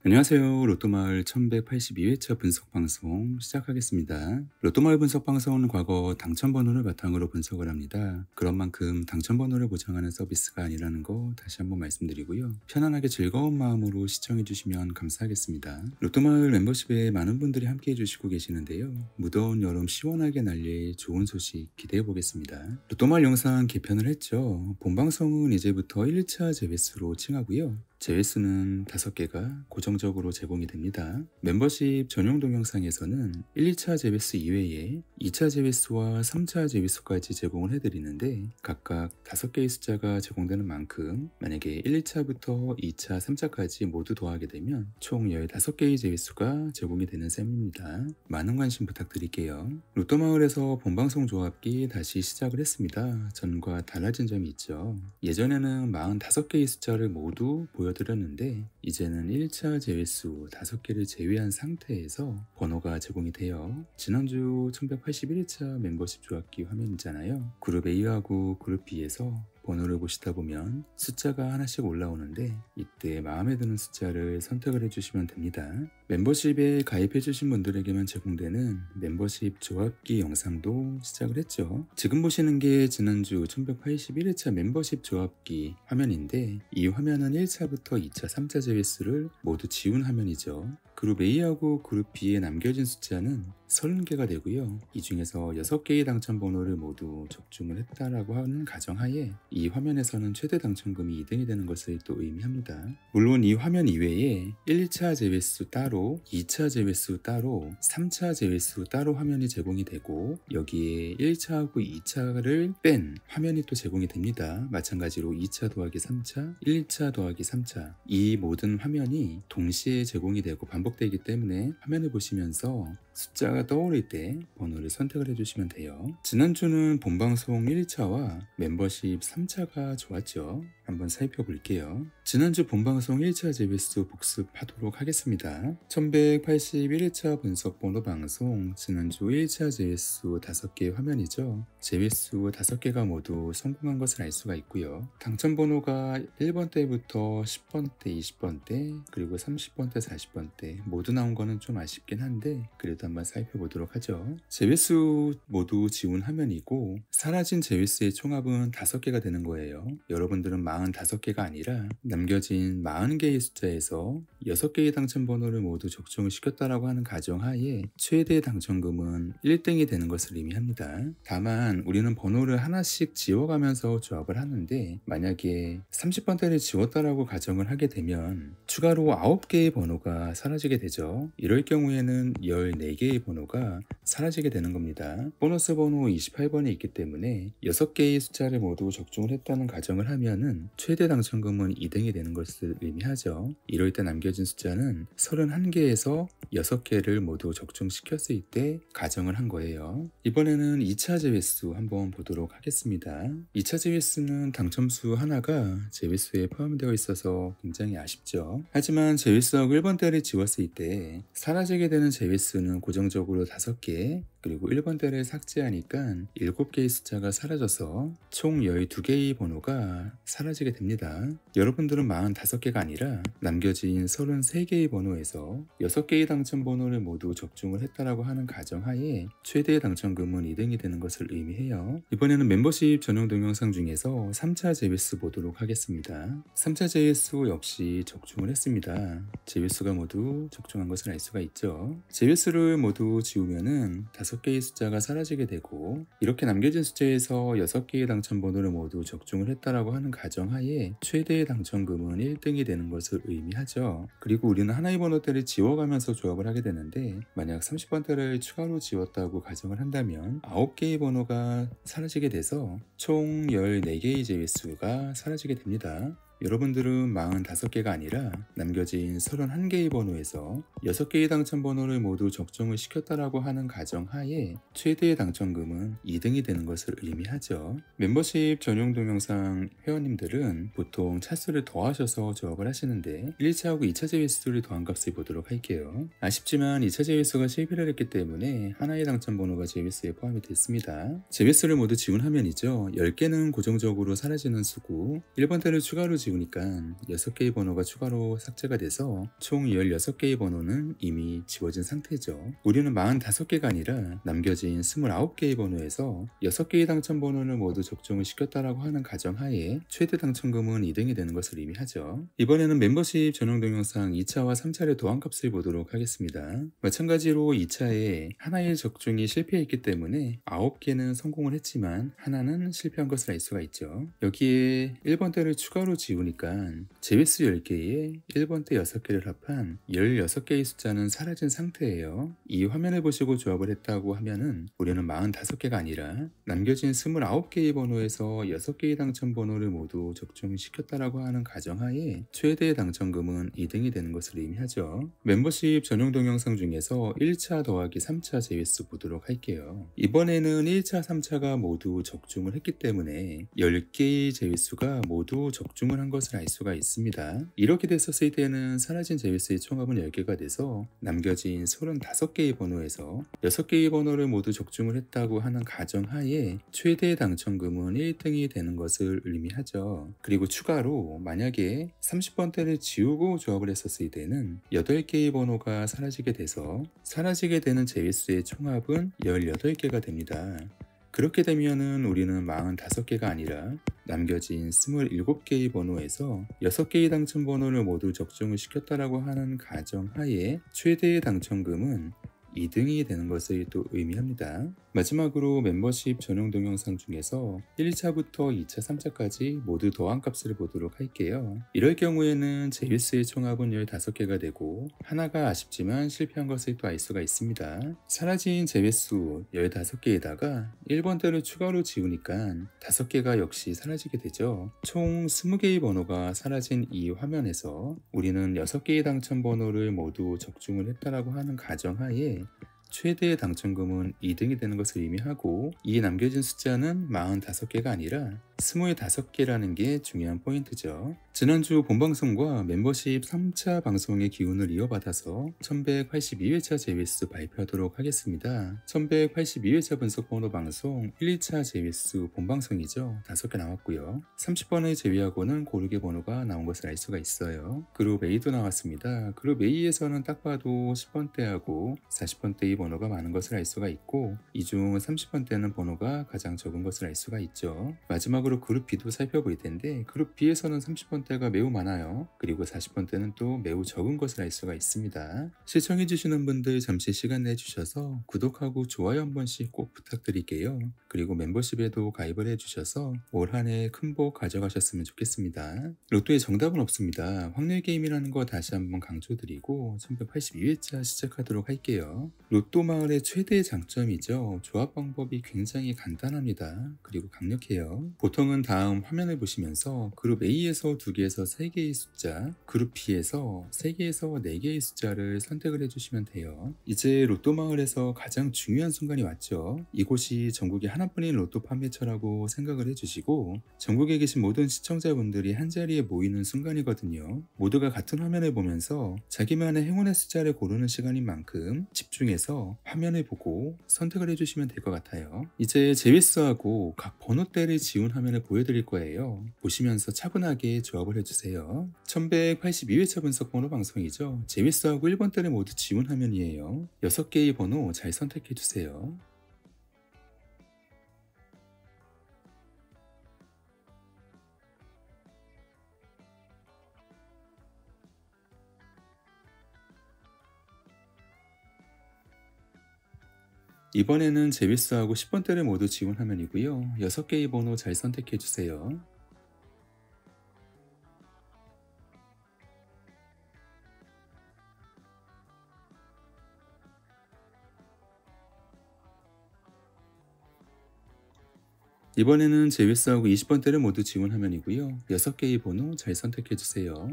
안녕하세요. 로또마을 1182회차 분석방송 시작하겠습니다. 로또마을 분석방송은 과거 당첨번호를 바탕으로 분석을 합니다. 그런 만큼 당첨번호를 보장하는 서비스가 아니라는 거 다시 한번 말씀드리고요. 편안하게 즐거운 마음으로 시청해주시면 감사하겠습니다. 로또마을 멤버십에 많은 분들이 함께해 주시고 계시는데요. 무더운 여름 시원하게 날릴 좋은 소식 기대해 보겠습니다. 로또마을 영상 개편을 했죠. 본방송은 이제부터 1차 재배수로 칭하고요. 제외수는 5개가 고정적으로 제공이 됩니다. 멤버십 전용 동영상에서는 1, 2차 제외수 이외에 2차 제외수와 3차 제외수까지 제공을 해드리는데 각각 5개의 숫자가 제공되는 만큼 만약에 1, 2차부터 2차, 3차까지 모두 더하게 되면 총 15개의 제외수가 제공이 되는 셈입니다. 많은 관심 부탁드릴게요. 로또마을에서 본방송 조합기 다시 시작을 했습니다. 전과 달라진 점이 있죠. 예전에는 45개의 숫자를 모두 보여드렸는데 이제는 1차 제외수 5개를 제외한 상태에서 번호가 제공이 돼요. 지난주 1181회차 멤버십 조합기 화면이잖아요. 그룹 A하고 그룹 B에서 번호를 보시다 보면 숫자가 하나씩 올라오는데 이때 마음에 드는 숫자를 선택을 해주시면 됩니다. 멤버십에 가입해주신 분들에게만 제공되는 멤버십 조합기 영상도 시작을 했죠. 지금 보시는 게 지난주 1181회차 멤버십 조합기 화면인데 이 화면은 1차부터 2차, 3차 제외수를 모두 지운 화면이죠. 그룹 A하고 그룹 B에 남겨진 숫자는 30개가 되고요. 이 중에서 6개의 당첨번호를 모두 적중을 했다라고 하는 가정하에 이 화면에서는 최대 당첨금이 2등이 되는 것을 또 의미합니다. 물론 이 화면 이외에 1차 제외수 따로, 2차 제외수 따로, 3차 제외수 따로 화면이 제공이 되고 여기에 1차하고 2차를 뺀 화면이 또 제공이 됩니다. 마찬가지로 2차 더하기 3차, 1차 더하기 3차 이 모든 화면이 동시에 제공이 되고 반복되기 때문에 화면을 보시면서 숫자가 떠오를 때 번호를 선택을 해주시면 돼요. 지난주는 본방송 1차와 멤버십 3차가 좋았죠. 한번 살펴볼게요. 지난주 본방송 1차 제외수 복습하도록 하겠습니다. 1181회차 분석번호 방송 지난주 1차 제외수 5개 화면이죠. 제외수 5개가 모두 성공한 것을 알 수가 있고요. 당첨번호가 1번대부터 10번대, 20번대, 그리고 30번대, 40번대 모두 나온 거는 좀 아쉽긴 한데 그래도 한번 살펴보도록 하죠. 제외수 모두 지운 화면이고 사라진 제외수의 총합은 5개가 되는 거예요. 여러분들은 45개가 아니라 남겨진 40개의 숫자에서 6개의 당첨번호를 모두 적중을 시켰다라고 하는 가정하에 최대 당첨금은 1등이 되는 것을 의미합니다. 다만 우리는 번호를 하나씩 지워가면서 조합을 하는데 만약에 30번대를 지웠다라고 가정을 하게 되면 추가로 9개의 번호가 사라지게 되죠. 이럴 경우에는 14개의 번호가 사라지게 되는 겁니다. 보너스 번호 28번이 있기 때문에 6개의 숫자를 모두 적중을 했다는 가정을 하면은 최대 당첨금은 2등이 되는 것을 의미하죠. 이럴 때 남겨진 숫자는 31개에서 6개를 모두 적중시켰을 때 가정을 한 거예요. 이번에는 2차 제외수 한번 보도록 하겠습니다. 2차 제외수는 당첨수 하나가 제외수에 포함되어 있어서 굉장히 아쉽죠. 하지만 제외수하고 1번대를 지웠을 때 사라지게 되는 제외수는 고정적으로 5개 그리고 1번대를 삭제하니까 7개의 숫자가 사라져서 총 12개의 번호가 사라지게 됩니다. 여러분들은 45개가 아니라 남겨진 33개의 번호에서 6개의 당첨번호를 모두 적중을 했다라고 하는 가정하에 최대 당첨금은 2등이 되는 것을 의미해요. 이번에는 멤버십 전용 동영상 중에서 3차 제외수 보도록 하겠습니다. 3차 제외수 역시 적중을 했습니다. 제외수가 모두 적중한 것을 알 수가 있죠. 제외수를 모두 지우면은 5개의 숫자가 사라지게 되고 이렇게 남겨진 숫자에서 6개의 당첨번호를 모두 적중을 했다라고 하는 가정하에 최대의 당첨금은 1등이 되는 것을 의미하죠. 그리고 우리는 하나의 번호대를 지워가면서 조합을 하게 되는데 만약 30번대를 추가로 지웠다고 가정을 한다면 9개의 번호가 사라지게 돼서 총 14개의 제외수가 사라지게 됩니다. 여러분들은 45개가 아니라 남겨진 31개의 번호에서 6개의 당첨번호를 모두 적중을 시켰다라고 하는 가정하에 최대의 당첨금은 2등이 되는 것을 의미하죠. 멤버십 전용 동영상 회원님들은 보통 차수를 더하셔서 조합을 하시는데 1차하고 2차 제외수를 더한 값을 보도록 할게요. 아쉽지만 2차 제외수가 실패를 했기 때문에 하나의 당첨번호가 제외수에 포함이 됐습니다. 제외수를 모두 지운 화면이죠. 10개는 고정적으로 사라지는 수고 1번대를 추가로 지운 지우니까 6개의 번호가 추가로 삭제가 돼서 총 16개의 번호는 이미 지워진 상태죠. 우리는 45개가 아니라 남겨진 29개의 번호에서 6개의 당첨 번호를 모두 적중을 시켰다라고 하는 가정하에 최대 당첨금은 2등이 되는 것을 의미하죠. 이번에는 멤버십 전용 동영상 2차와 3차의 도안값을 보도록 하겠습니다. 마찬가지로 2차에 하나의 적중이 실패했기 때문에 9개는 성공을 했지만 하나는 실패한 것을 알 수가 있죠. 여기에 1번대를 추가로 지우니까 제외수 10개에 1번대 6개를 합한 16개의 숫자는 사라진 상태예요. 이 화면을 보시고 조합을 했다고 하면은 우리는 45개가 아니라 남겨진 29개의 번호에서 6개의 당첨 번호를 모두 적중시켰다라고 하는 가정하에 최대 당첨금은 2등이 되는 것을 의미하죠. 멤버십 전용 동영상 중에서 1차 더하기 3차 제외수 보도록 할게요. 이번에는 1차, 3차가 모두 적중을 했기 때문에 10개의 제외수가 모두 적중을 한 것을 알 수가 있습니다. 이렇게 됐었을 때는 사라진 제외수의 총합은 10개가 돼서 남겨진 35개의 번호에서 6개의 번호를 모두 적중을 했다고 하는 가정하에 최대 당첨금은 1등이 되는 것을 의미하죠. 그리고 추가로 만약에 30번대를 지우고 조합을 했었을 때는 8개의 번호가 사라지게 돼서 사라지게 되는 제외수의 총합은 18개가 됩니다. 그렇게 되면은 우리는 45개가 아니라 남겨진 27개의 번호에서 6개의 당첨 번호를 모두 적중을 시켰다라고 하는 가정하에 최대의 당첨금은 2등이 되는 것을 또 의미합니다. 마지막으로 멤버십 전용 동영상 중에서 1차부터 2차, 3차까지 모두 더한값을 보도록 할게요. 이럴 경우에는 제외수의 총합은 15개가 되고 하나가 아쉽지만 실패한 것을 또 알 수가 있습니다. 사라진 제외수 15개에다가 1번대를 추가로 지우니까 5개가 역시 사라지게 되죠. 총 20개의 번호가 사라진 이 화면에서 우리는 6개의 당첨 번호를 모두 적중을 했다라고 하는 가정하에 최대 당첨금은 2등이 되는 것을 의미하고 이 남겨진 숫자는 45개가 아니라 25개라는 게 중요한 포인트죠. 지난주 본방송과 멤버십 3차 방송의 기운을 이어받아서 1182회차 제외수 발표하도록 하겠습니다. 1182회차 분석번호 방송 1, 2차 제외수 본방송이죠. 5개 나왔고요. 30번을 제외하고는 고르게 번호가 나온 것을 알 수가 있어요. 그룹 A도 나왔습니다. 그룹 A에서는 딱 봐도 10번대하고 40번대의 번호가 많은 것을 알 수가 있고 이 중 30번대는 번호가 가장 적은 것을 알 수가 있죠. 마지막으로 그룹 B도 살펴볼 텐데 그룹 B에서는 30번대가 매우 많아요. 그리고 40번대는 또 매우 적은 것을 알 수가 있습니다. 시청해주시는 분들 잠시 시간 내주셔서 구독하고 좋아요 한 번씩 꼭 부탁드릴게요. 그리고 멤버십에도 가입을 해주셔서 올 한 해 큰 복 가져가셨으면 좋겠습니다. 로또에 정답은 없습니다. 확률 게임이라는 거 다시 한번 강조드리고 1182회차 시작하도록 할게요. 로또 마을의 최대 장점이죠. 조합 방법이 굉장히 간단합니다. 그리고 강력해요. 보통은 다음 화면을 보시면서 그룹 A에서 2개에서 3개의 숫자, 그룹 B에서 3개에서 4개의 숫자를 선택을 해주시면 돼요. 이제 로또 마을에서 가장 중요한 순간이 왔죠. 이곳이 전국의 하나뿐인 로또 판매처라고 생각을 해주시고 전국에 계신 모든 시청자분들이 한자리에 모이는 순간이거든요. 모두가 같은 화면을 보면서 자기만의 행운의 숫자를 고르는 시간인 만큼 집중해서 화면을 보고 선택을 해주시면 될 것 같아요. 이제 제외수하고 각 번호대를 지운 화면을 보여드릴 거예요. 보시면서 차분하게 조합을 해주세요. 1182회차 분석 번호 방송이죠. 제외수하고 1번대를 모두 지운 화면이에요. 6개의 번호 잘 선택해주세요. 이번에는 제외수하고 10번대를 모두 지운 화면이고요. 6개의 번호 잘 선택해주세요. 이번에는 제외수하고 20번대를 모두 지운 화면이고요. 6개의 번호 잘 선택해주세요.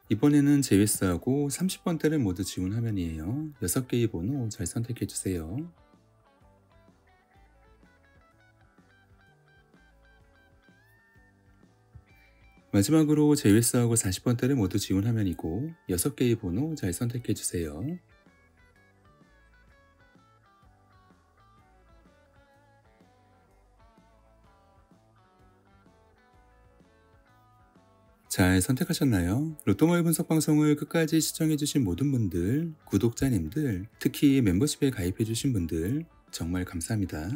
이번에는 제외수하고 30번대를 모두 지운 화면이에요. 6개의 번호 잘 선택해주세요. 마지막으로 제외수하고 40번대를 모두 지운 화면이고 6개의 번호 잘 선택해 주세요. 잘 선택하셨나요? 로또마을 분석 방송을 끝까지 시청해주신 모든 분들, 구독자님들, 특히 멤버십에 가입해주신 분들 정말 감사합니다.